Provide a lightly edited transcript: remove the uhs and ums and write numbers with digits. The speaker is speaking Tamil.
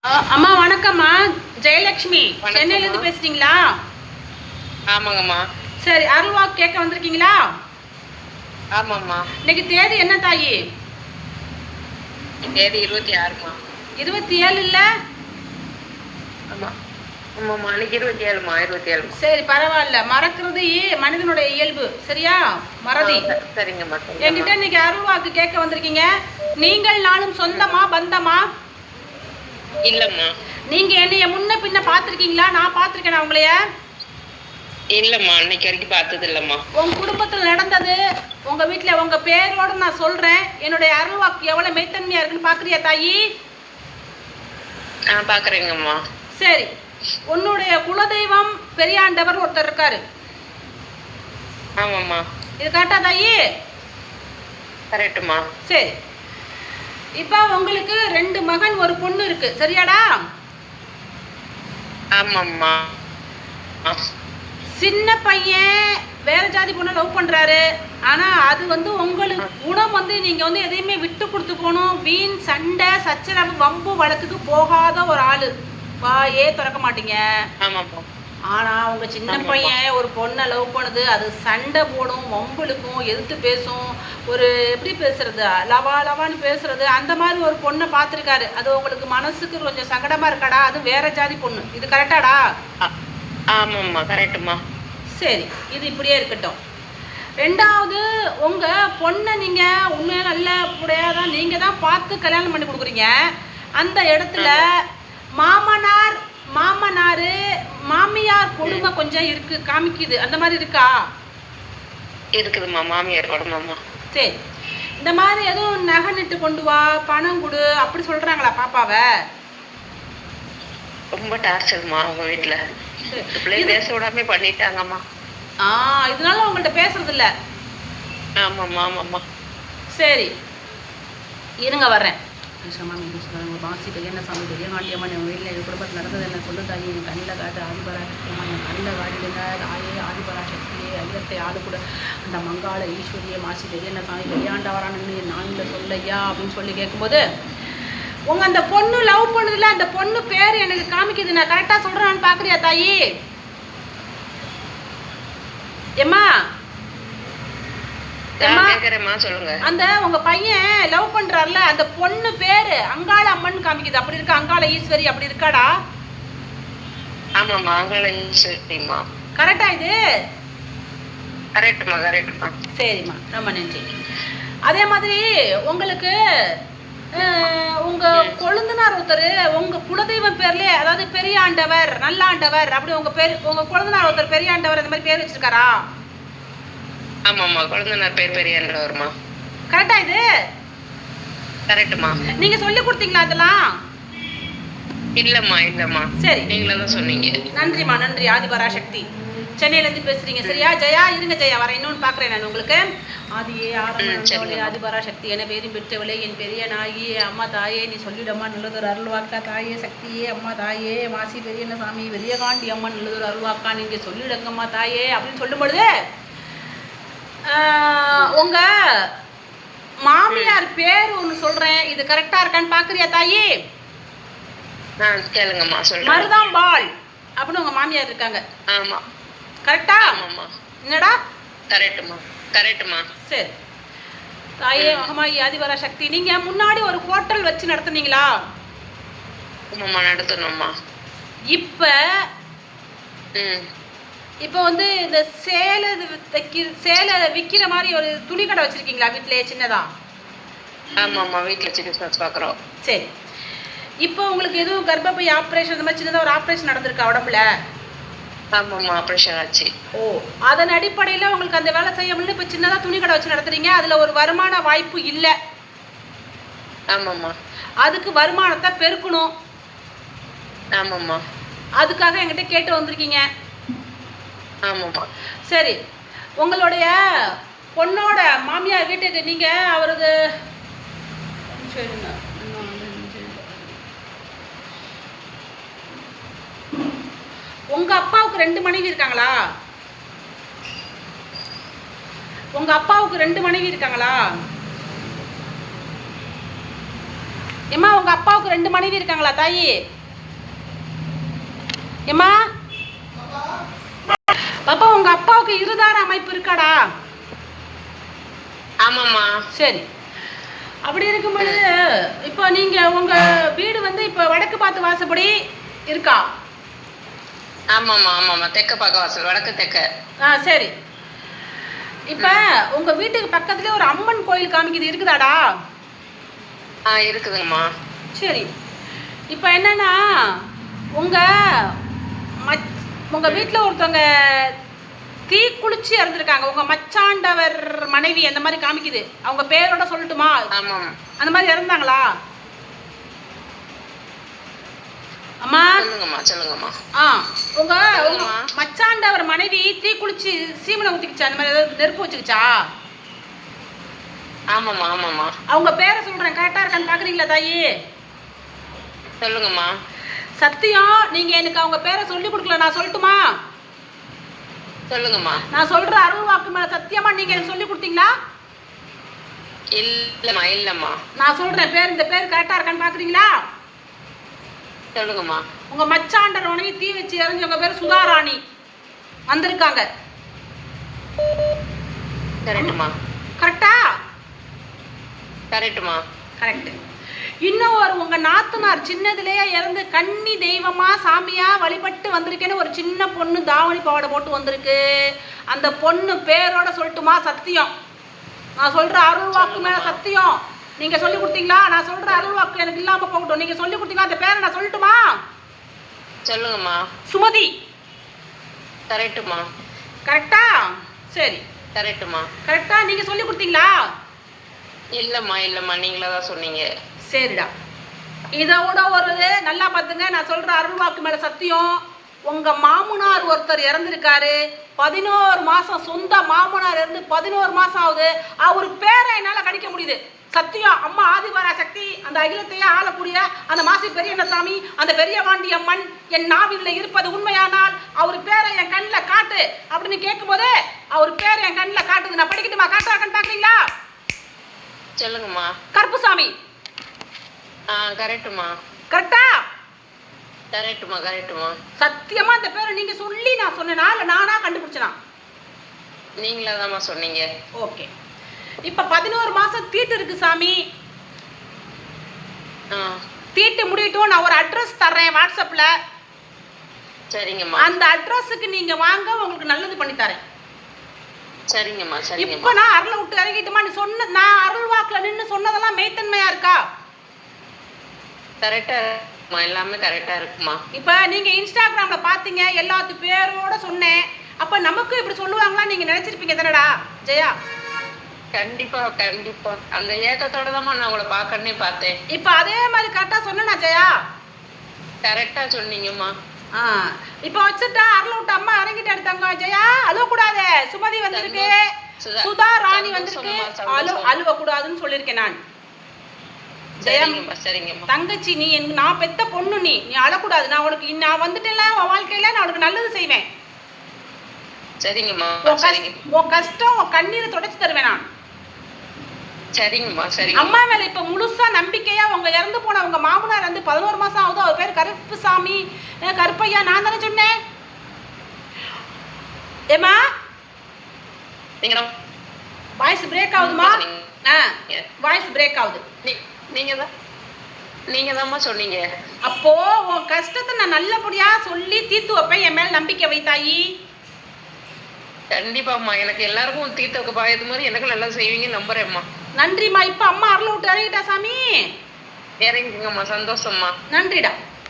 அம்மா வணக்கம்மா. ஜெயலட்சுமி வணக்கம்மா. சென்னையிலேருந்து பேசுறீங்களா? ஆமாங்கம்மா. சரி, அருள்வாக்கு கேட்க வந்திருக்கீங்களா? ஆமாம்மா. இன்னைக்கு தேதி என்ன தாயி? தேதி 26ம்மா. 27 இல்ல? ஆமா. ஆமாம்மா, அன்னைக்கு 27ம்மா. 27. சரி, பரவாயில்ல. மறக்கிறது மனிதனுடைய இயல்பு, சரியா? மறதி. சரிங்கம்மா. என்கிட்ட இன்னைக்கு அருள்வாக்கு கேட்க வந்திருக்கீங்க. நீங்கள் நானும் சொந்தமா பந்தமா? இல்லம்மா. நீங்க என்னைய முன்ன பின்ன பார்த்துருக்கீங்களா? நான் பார்த்துருக்கேன் உங்களைய? இல்லம்மா, அன்னைக்கு வரைக்கும் பார்த்தது இல்லம்மா. உங்க குடும்பத்தில் நடந்தது, உங்க வீட்டில் உங்க பேரோட நான் சொல்றேன். என்னுடைய அருள்வாக்கு எவ்வளவு மெய்த்தன்மையா இருக்குன்னு பாக்குறியா தாயி? பாக்குறேங்கம்மா. சரி, உன்னுடைய குலதெய்வம் பெரியாண்டவர் ஒருத்தர் இருக்காரு. ஆமாம்மா. இது கரெக்டா தாயி? கரெக்டுமா. சரி, இப்ப உங்களுக்கு 2 மகன் 1 பொண்ணு இருக்கு, சரியாடா? ஆமாம்மா. சின்ன பையன் வேற ஜாதி பொண்ணை லவ் பண்றாரு. ஆனா அது உங்களுக்கு குணம் நீங்க எதையுமே விட்டு கொடுத்து போகணும். வீண் சண்டை சச்சரவு வம்பு வழக்குக்கு போகாத ஒரு ஆளு. வாயே திறக்க மாட்டீங்க. ஆமாம்மா. ஆனா உங்க சின்ன பையன் ஒரு பொண்ணை லவ் பண்ணுது. அது சண்டை போடும், வம்புழுக்கும், எதிர்த்து பேசும். ஒரு எப்படி பேசுறது, லவா லவான்னு பேசுறது, அந்த மாதிரி ஒரு பொண்ணை பார்த்துருக்காரு. அது உங்களுக்கு மனசுக்கு கொஞ்சம் சங்கடமா இருக்காடா? அது வேற ஜாதி பொண்ணு, இது கரெக்டாடா? ஆமாம்மா, கரெக்டுமா. சரி, இது இப்படியே இருக்கட்டும். 2வது, உங்க பொண்ணை நீங்க உண்மையாக நல்ல புடையாதான் நீங்க தான் பார்த்து கல்யாணம் பண்ணி கொடுக்குறீங்க. அந்த இடத்துல மாமனாரு மாமியார் கொடுமை கொஞ்சம் இருக்கு, காமிக்குது. அந்த மாதிரி இருக்கா? இருக்குதுமா, மாமியார் கொடுமைம்மா. சரி, இந்த மாதிரி எதுவும் நகை நட்டு கொண்டு வா, பணம் கொடு அப்படி சொல்றாங்களா பாப்பாவை? ரொம்ப டார்ச்சர்மா அவங்க வீட்டுல. பேச விடாம பண்ணிட்டாங்கம்மா. இதனால உங்கள்ட்ட பேசுறது இல்ல? ஆமாம்மா. ஆமாம்மா. சரி, இருங்க வர்றேன். மாசி பெரியண்ண சாமி பெரியகாண்டியம்மா என் வீட்டில் என் குடும்பத்தில் நடந்தது என்ன சொல்லு தாயி? என் கண்ணில் காட்டு ஆதிபராசக்தியம்மா, என் கண்ணில் காட்டிடுங்க தாயே ஆதிபராசக்தியே, ஐயத்தை ஆளு கூட அந்த மங்காள ஈஸ்வரியை மாசி பெரியண்ண சாமி பெரியாண்டவரானு நான்ல சொல்லையா அப்படின்னு சொல்லி கேட்கும்போது, உங்க அந்த பொண்ணு லவ் பண்ணுதுல, அந்த பொண்ணு பேர் எனக்கு காமிக்குது. நான் கரெக்டா சொல்றேன்னு பாக்குறியா தாயி? எம்மா சொல்லுங்க. அந்த உங்க பையன் லவ் பண்றாருல, அந்த பொண்ணு பேரு அங்காள அம்மன் காமிக்குது. அப்படி இருக்கா? அங்காள ஈஸ்வரி அப்படி இருக்காடா? ஆமாம்மா, அங்காள ஈஸ்வரிமா. கரெக்டா இது? கரெக்ட்மா. கரெக்ட்மா. சரிம்மா, ரொம்ப நன்றி. அதே மாதிரி உங்களுக்கு உங்க கொழுந்தனார் ஒருத்தர் உங்க குலதெய்வம் பேர்ல, அதாவது பெரியாண்டவர் நல்லாண்டவர் அப்படி உங்க பேர், உங்க கொழுந்தனார் ஒருத்தர் பெரியாண்டவர் அந்த மாதிரி பேர் வச்சிருக்காரா? ஆமாம்மா, கொழுந்தனார் பேர் பெரியாண்டவர்மா. கரெக்டா இது? கரெக்ட்மா. நீங்க சொல்லி கொடுத்தீங்களா அதெல்லாம்? இல்லம்மா. சரி, நீங்களே தான் சொன்னீங்க. நன்றிம்மா, நன்றி. ஆதிபராசக்தி சென்னையிலேருந்து பேசுறீங்க, சரியா? ஜெயா இருங்க, ஜெயா வரேன். இன்னொன்று பார்க்குறேன் நான் உங்களுக்கு. ஆதியே ஆரம்பி ஆதிபராசக்தி என பேரும் பெற்றவளே, என் பெரிய நாயே, அம்மா தாயே, நீ சொல்லிடம்மா நல்லதொரு அருள்வாக்கா தாயே, சக்தியே அம்மா தாயே, மாசி பெரியண்ண சாமி பெரியகாண்டி அம்மா நல்லதொரு அருள்வாக்கா, நீங்க சொல்லிடுங்கம்மா தாயே அப்படின்னு சொல்லும் பொழுது உங்க மாமியார் பேர் ஒன்று சொல்றேன், இது கரெக்டா இருக்கான்னு பாக்குறியா தாயி? கேளுங்கம்மா, சொல்லுங்க. மருதாம்பாள் அப்படின்னு உங்க மாமியார் இருக்காங்க. ஆமா. கரெக்டா? ஆமாம்மா. என்னடா? கரெக்ட்மா. சரி தாயே மகமாயி ஆதிபராசக்தி, நீங்க முன்னாடி ஒரு ஹோட்டல் வச்சு நடத்துனீங்களா? ஆமாம்மா, நடத்தணும்மா. இப்போ இந்த சேலை விற்கிற மாதிரி ஒரு துணி கடை வச்சிருக்கீங்களா வீட்டிலேயே சின்னதா? ஆமாம்மா, வீட்டில் சின்ன பார்க்குறோம். சரி, இப்போ உங்களுக்கு எதுவும் கர்ப்பப்பை ஆப்ரேஷன் அந்த மாதிரி சின்னதாக ஒரு ஆப்ரேஷன் நடந்திருக்கா உடம்புல? ஆமாம்மா, ஆப்ரேஷன் ஆச்சு. அதன் அடிப்படையில் உங்களுக்கு அந்த வேலை செய்ய முடியல. இப்போ சின்னதாக துணி கடை வச்சு நடத்துறீங்க, அதில் ஒரு வருமான வாய்ப்பு இல்லை. ஆமாம்மா. அதுக்கு வருமானத்தை பெருக்கணும். ஆமாம்மா. அதுக்காக என்கிட்ட கேட்டு வந்திருக்கீங்க. ஆமாம்மா. சரி, உங்களுடைய பொண்ணோட மாமியார் வீட்டுக்கு நீங்க அவரது உங்க அப்பாவுக்கு 2 மனைவி இருக்காங்களா? உங்க அப்பாவுக்கு 2 மனைவி இருக்காங்களா? ஏம்மா உங்க அப்பாவுக்கு 2 மனைவி இருக்காங்களா தாயி? ஏம்மா பாப்பா உங்க அப்பாவுக்கு இருதார அமைப்பு இருக்காடா? ஆமாம்மா. சரி. அப்படி இருக்கும்பொழுது இப்போ நீங்க உங்க வீடு வந்து இப்போ வடக்கு பார்த்து வாசப்படி இருக்கா? ஆமாம்மா ஆமாம்மா, தெக்க பக்க வாசல், வடக்கு தெக்க. சரி. இப்போ உங்க வீட்டுக்கு பக்கத்துலேயே ஒரு அம்மன் கோயில் காமிக்குது, இருக்குதாடா? இருக்குதுங்கம்மா. சரி. இப்போ என்னன்னா உங்க உங்க வீட்டில் ஒருத்தவங்க தீ குளிச்சு இறந்துருக்காங்க, உங்க மச்சாண்டவர் மனைவி அந்த மாதிரி காமிக்குது. அவங்க பேரோட சொல்லட்டுமா? ஆமாம். அந்த மாதிரி இறந்தாங்களா? அம்மா சொல்லுங்கம்மா. உங்க மச்சாண்டவர் மனைவி தீ குளிச்சு சீமனை ஊத்திக்கிச்சா, அந்த மாதிரி ஏதாவது நெருப்பு வச்சுக்கிச்சா? ஆமாம்மா. அவங்க பேரை சொல்றேன், கரெக்டா இருக்கான்னு பாக்குறீங்களா தாயி? சொல்லுங்கம்மா. சத்தியம், நீங்க எனக்கு அவங்க பேரை சொல்லி கொடுக்கல, நான் சொல்லட்டுமா? சொல்லுங்கம்மா. நான் சொல்ற அருள் வாக்கு மேல சத்தியமா நீங்க எனக்கு சொல்லி கொடுத்தீங்களா? இல்லம்மா. நான் சொல்றேன் பேர், இந்த பேர் கரெக்டா இருக்கான்னு பாக்குறீங்களா? சொல்லுங்கம்மா. உங்க மச்சாண்டர் உனக்கு தீ வச்சு இறஞ்சவங்க பேர் சுதாராணி வந்திருக்காங்க. கரெக்ட்டுமா. கரெக்டா? கரெக்ட்டுமா. கரெக்ட். இன்னும் ஒரு உங்க நாத்தனார் சின்னதுலயே இறந்து கன்னி தெய்வமா சாமியா வழிபட்டு வந்திருக்கேன்னு ஒரு சின்ன பொண்ணு தாவணி பாவாடை போட்டு வந்திருக்கு. அந்த பொண்ணு பேரோட சொல்லட்டுமா? சத்தியம், நான் சொல்ற அருள் வாக்கு மேல சத்தியம். நீங்க சொல்லி கொடுத்தீங்களா? நான் சொல்ற அருள் வாக்கு எனக்கு இல்லாம போகட்டும். நீங்க சொல்லி கொடுத்தீங்களா? அந்த பேரை நான் சொல்லட்டுமா? சொல்லுங்கம்மா. சுமதி. கரெக்ட்டுமா. கரெக்டா? சரி. கரெக்ட்டுமா. கரெக்டா? நீங்க சொல்லி கொடுத்தீங்களா? இல்லம்மா, நீங்களா தான் சொன்னீங்க. சரிடா. இதோட ஒரு நல்லா பார்த்துங்க, நான் சொல்ற அருள் வாக்கு மேல சத்தியம். உங்க மாமனார் ஒருத்தர் இறந்துருக்காரு, 11 மாசம். சொந்த மாமனார் இருந்து 11 மாசம் ஆகுது. அவர் பேரை என்னால கணிக்க முடியுது. சத்தியம், அம்மா ஆதிபரா சக்தி, அந்த அகிலத்தையே ஆளக்கூடிய அந்த மாசி பெரியண்ணசாமி, அந்த பெரிய வாண்டி அம்மன் என் நாவில் இருப்பது உண்மையானால் அவர் பேரை என் கண்ணில் காட்டு அப்படின்னு கேட்கும்போது அவர் பேரை என் கண்ணில் காட்டுது. நான் படிக்கட்டுமா? காட்டுறாங்கன்னு பாக்குறீங்களா? சொல்லுங்கம்மா. கருப்புசாமி. கரெக்ட்டுமா. கரெக்டா? கரெக்ட்டுமா. சத்தியமா அந்த பேரை நீங்க சொல்லி நான் சொன்னேனா இல்ல நானா கண்டுபிடிச்சனா? நீங்களா தான்மா சொன்னீங்க. ஓகே. இப்ப 11 மாசம் தீட்டு இருக்கு சாமி. தீட்டு முடியட்டும், நான் ஒரு அட்ரஸ் தர்றேன் வாட்ஸ்அப்ல. சரிங்கம்மா. அந்த அட்ரஸுக்கு நீங்க வாங்க, உங்களுக்கு நல்லது பண்ணி தரேன். சரிங்கம்மா. இப்ப நான் அருளை விட்டு இறங்கிட்டுமா? நீ சொன்ன நான் அருள் வாக்குல நின்று சொன்னதெல்லாம் மெய்த்தன்மையா இருக்கா? கரெக்டா இருக்குமா? எல்லாமே கரெக்டா இருக்குமா? இப்ப நீங்க இன்ஸ்டாகிராம்ல பாத்தீங்க, எல்லாத்து பேரோட சொன்னேன். அப்ப நமக்கு இப்படி சொல்லுவாங்களா நீங்க நினைச்சிருப்பீங்க தானடா ஜெயா? கண்டிப்பா. அந்த ஏக்கத்தோட தான் நான் உங்களை பார்க்கணும்னே பார்த்தேன். இப்ப அதே மாதிரி கரெக்டா சொன்னா ஜெயா? கரெக்டா சொன்னீங்கம்மா. இப்ப வச்சுட்டா அருள் விட்டு அம்மா இறங்கிட்டு எடுத்தாங்க ஜெயா. அழுவ கூடாது, சுமதி வந்திருக்கு, சுதா ராணி வந்திருக்கு, அழுவ கூடாதுன்னு சொல்லியிருக்கேன் நான். ஜெயா தங்கச்சி, நீ நான் பெத்த பொண்ணு, நீ அழக்கூடாது. நான் உனக்கு நான் வந்துட்டேன்ல உன் வாழ்க்கையில, நான் உனக்கு நல்லது செய்வேன். சரிங்கம்மா. உன் கஷ்டம் உன் கண்ணீரை தொடச்சு தருவேன் நான். சரிங்கம்மா. அம்மா மேல இப்ப முழுசா நம்பிக்கையா, உங்க இறந்து போன உங்க மாமனார் வந்து 11 மாசம் ஆகுது, அவர் பேர் கருப்புசாமி, கருப்பையா, நான் தானே சொன்னேன். ஏமா வாய்ஸ் பிரேக் ஆகுதுமா? வாய்ஸ் பிரேக் ஆகுது. நீங்க தான்மா சொன்னீங்க. அப்போ உன் கஷ்டத்தை நான் நல்லபடியா சொல்லி தீர்த்து வைப்பேன். என் மேல நம்பிக்கை வைத்தாயி. கண்டிப்பாம்மா. எனக்கு எல்லாருக்கும் தீர்த்து வைக்க பாயது மாதிரி எனக்கும் நல்லா செய்வீங்க நம்புறேம்மா. நன்றிம்மா. இப்ப அம்மா அருளை விட்டு இறங்கிட்டா சாமி? இறங்கிங்கம்மா. சந்தோஷம்மா. நன்றிடா.